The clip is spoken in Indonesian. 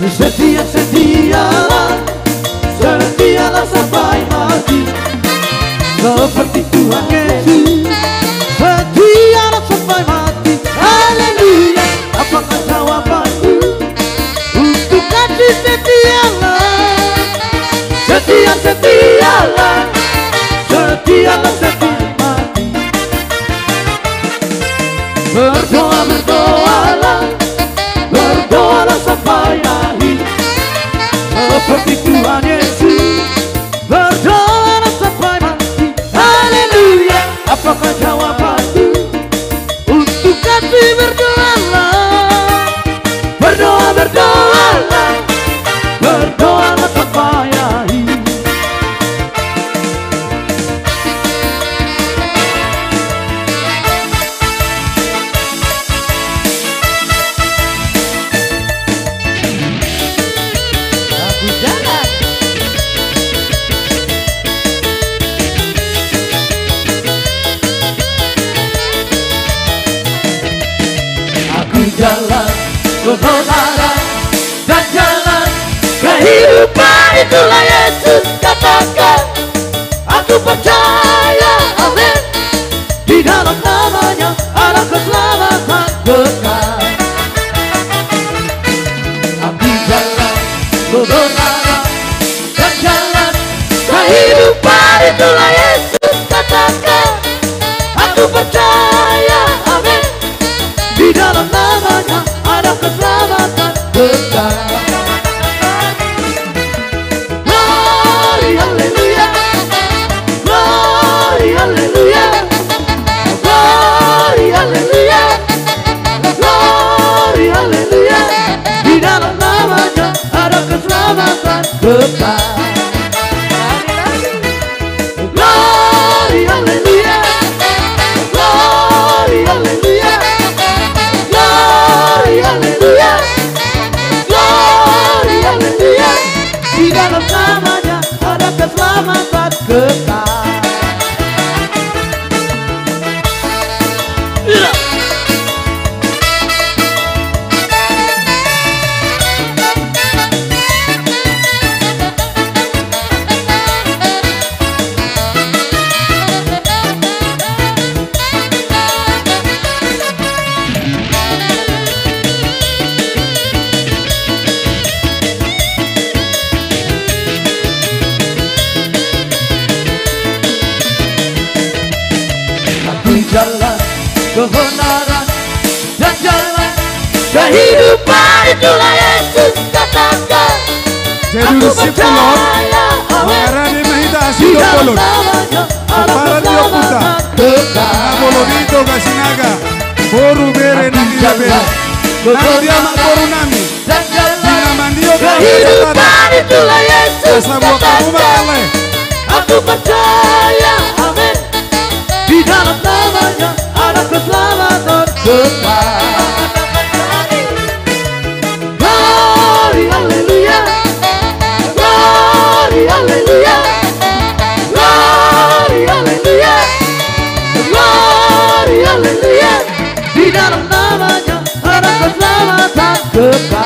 Setia-setialah, setialah sampai mati, seperti Tuhan Yesus. Setialah sampai mati, haleluya. Apakah jawabanku untuk kasih setialah? Setia-setialah, setialah sampai mati. Berdoa, berdoalah, berdoalah sampai akhir, seperti Tuhan Yesus. Berdoalah sampai mati, haleluya. Apakah jawabanku untuk kasih? Berdoalah, berdoa, berdoalah, berdoalah sampai akhir. Aku jalan, aku jalan kebenaran dan jalan kehidupan, itulah Yesus katakan. Aku percaya, amin, di dalam namanya ada keselamatan kekal. Aku jalan kebenaran dan jalan kehidupan, itulah Yesus katakan. Aku percaya, amin, di dalam namanya ada keselamatan kekal. Glory, haleluya, glory, haleluya, glory, haleluya, glory, haleluya. Di dalam namanya ada keselamatan kekal. Glory, haleluya, glory, haleluya, glory, haleluya, glory, haleluya. Di dalam namanya ada keselamatan kekal. Jalan kebenaran dan jalan kehidupan, itulah Yesus katakan. Aku percaya, amin, di dalam namanya ada keselamatan kekal. Bolonito Gasinaga, Boru Bere Nandiabe, Nandiama Borunami, Dan jalan Dinamandio kehidupan, itulah Yesus Sabuah katakan. Aku percaya, amin, di dalam namanya ada keselamatan kekal. Glory, haleluya, glory, haleluya, glory, haleluya, glory, haleluya. Di dalam namanya ada keselamatan kekal.